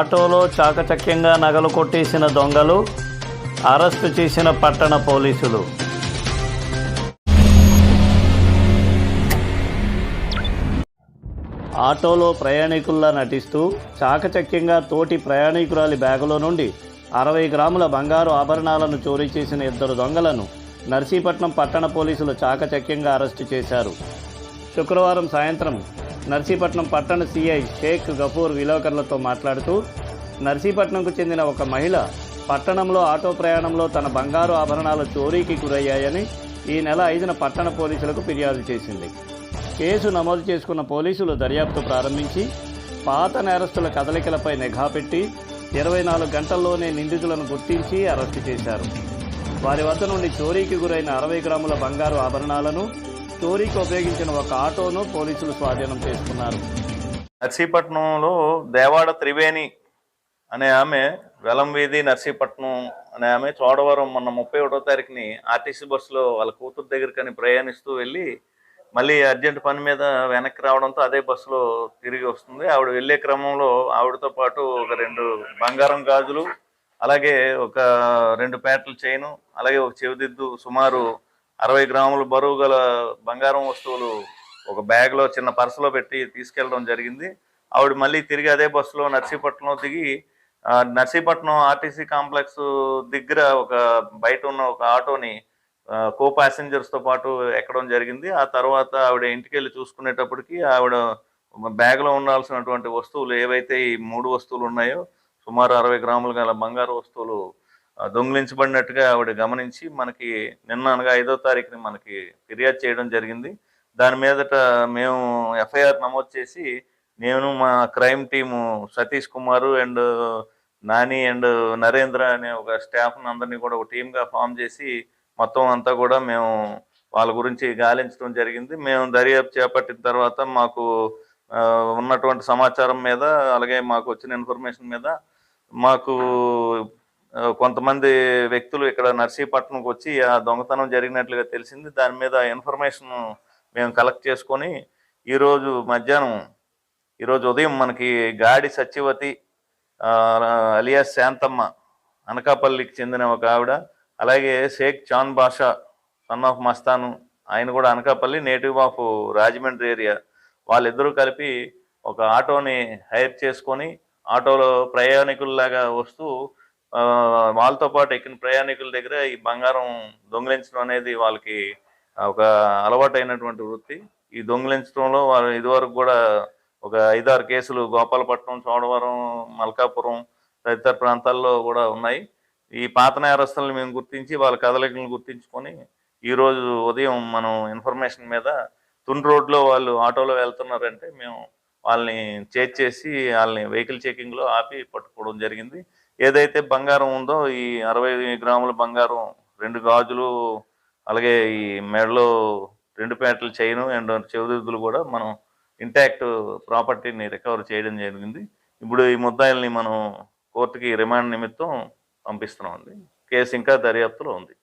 ఆటోలో చాకచక్యంగా నగలు కొట్టేసిన దొంగలు అరెస్టు చేసిన పట్టణ పోలీసులు. ఆటోలో ప్రయాణికుల్లా నటిస్తూ చాకచక్యంగా తోటి ప్రయాణికురాలి బ్యాగులో నుండి 60 గ్రాముల బంగారు ఆభరణాలను చోరీ చేసిన 2 దొంగలను నర్సీపట్నం పట్టణ పోలీసులు చాకచక్యంగా అరెస్టు చేశారు. శుక్రవారం సాయంత్రం నర్సీపట్నం పట్టణ సిఐ షేక్ గఫూర్ విలేకరులతో మాట్లాడుతూ, నర్సీపట్నంకు చెందిన ఒక మహిళ పట్టణంలో ఆటో ప్రయాణంలో తన బంగారు ఆభరణాలు చోరీకి గురయ్యాయని ఈ నెల 5న పట్టణ పోలీసులకు ఫిర్యాదు చేసింది. కేసు నమోదు చేసుకున్న పోలీసులు దర్యాప్తు ప్రారంభించి పాత నేరస్తుల కదలికలపై నిఘా పెట్టి 24 గంటల్లోనే నిందితులను గుర్తించి అరెస్టు చేశారు. వారి వద్ద నుండి చోరీకి గురైన 60 గ్రాముల బంగారు ఆభరణాలను, చోరీకి ఉపయోగించిన ఒక ఆటోను పోలీసులు స్వాధీనం చేసుకున్నారు. నర్సీపట్నంలో దేవాడ త్రివేణి అనే ఆమె, వెలంవీధి నర్సీపట్నం అనే ఆమె చోడవరం మొన్న 31వ తారీఖుని ఆర్టీసీ బస్సులో వాళ్ళ కూతురు దగ్గరకని ప్రయాణిస్తూ వెళ్ళి మళ్ళీ అర్జెంట్ పని మీద వెనక్కి రావడంతో అదే బస్సులో తిరిగి వస్తుంది. ఆవిడ వెళ్ళే క్రమంలో ఆవిడతో పాటు ఒక 2 బంగారం గాజులు, అలాగే ఒక 2 పేటల చైను, అలాగే ఒక చెవిదిద్దు, సుమారు 60 గ్రాముల బరువు గల బంగారం వస్తువులు ఒక బ్యాగ్లో చిన్న పర్సులో పెట్టి తీసుకెళ్ళడం జరిగింది. ఆవిడ మళ్ళీ తిరిగి అదే బస్సులో నర్సీపట్నంలో దిగి నర్సీపట్నం ఆర్టీసీ కాంప్లెక్స్ దగ్గర ఒక బయట ఉన్న ఒక ఆటోని కో ప్యాసింజర్స్తో పాటు ఎక్కడం జరిగింది. ఆ తర్వాత ఆవిడ ఇంటికి వెళ్ళి చూసుకునేటప్పటికి ఆవిడ బ్యాగ్లో ఉండాల్సినటువంటి వస్తువులు ఏవైతే ఈ 3 వస్తువులు ఉన్నాయో, సుమారు 60 గ్రాములు గల బంగారు వస్తువులు దొంగిలించబడినట్టుగా ఆవిడ గమనించి మనకి నిన్న అనగా 5వ తారీఖుని మనకి ఫిర్యాదు చేయడం జరిగింది. దాని మీదట మేము ఎఫ్ఐఆర్ నమోదు చేసి, నేను మా crime team Satish Kumar and Nani and Narendra అనే ఒక స్టాఫ్ని అందరినీ కూడా ఒక టీమ్గా ఫామ్ చేసి మొత్తం అంతా కూడా మేము వాళ్ళ గురించి గాలించడం జరిగింది. మేము దర్యాప్తు చేపట్టిన తర్వాత మాకు ఉన్నటువంటి సమాచారం మీద, అలాగే మాకు వచ్చిన ఇన్ఫర్మేషన్ మీద మాకు కొంతమంది వ్యక్తులు ఇక్కడ నర్సీపట్నంకి వచ్చి ఆ దొంగతనం జరిగినట్లుగా తెలిసింది. దాని మీద ఇన్ఫర్మేషన్ మేము కలెక్ట్ చేసుకొని ఈరోజు ఉదయం మనకి గాడి సత్యవతి అలియాస్ శాంతమ్మ, అనకాపల్లికి చెందిన ఒక ఆవిడ, అలాగే షేక్ చాన్ బాషా సన్ ఆఫ్ మస్తాను, ఆయన కూడా Anakapalli, native of Rajahmundry area, వాళ్ళిద్దరూ కలిపి ఒక ఆటోని హైర్ చేసుకొని ఆటోలో ప్రయాణికుల్లాగా వస్తూ వాళ్ళతో పాటు ఎక్కిన ప్రయాణికుల దగ్గర ఈ బంగారం దొంగిలించడం అనేది వాళ్ళకి ఒక అలవాటైనటువంటి వృత్తి. ఈ దొంగిలించడంలో వాళ్ళు ఇదివరకు కూడా ఒక 5-6 కేసులు గోపాలపట్నం, చోడవరం, మల్కాపురం తదితర ప్రాంతాల్లో కూడా ఉన్నాయి. ఈ పాత నేరస్తులను మేము గుర్తించి వాళ్ళ కదలికలను గుర్తించుకొని ఈరోజు ఉదయం మనం ఇన్ఫర్మేషన్ మీద తుండ్రు రోడ్లో వాళ్ళు ఆటోలో వెళ్తున్నారంటే మేము వాళ్ళని చేజ్ చేసి వాళ్ళని వెహికల్ చెకింగ్లో ఆపి పట్టుకోవడం జరిగింది. ఏదైతే బంగారం ఉందో ఈ 60 గ్రాముల బంగారం, 2 గాజులు, అలాగే ఈ మెడలో 2 పేటల చైను అండ్ చెవిదిద్దులు కూడా మనం ఇంటాక్ట్ ప్రాపర్టీని రికవర్ చేయడం జరిగింది. ఇప్పుడు ఈ ముద్దాయిల్ని మనం కోర్టుకి రిమాండ్ నిమిత్తం పంపిస్తున్నామండి. కేసు ఇంకా దర్యాప్తులో ఉంది.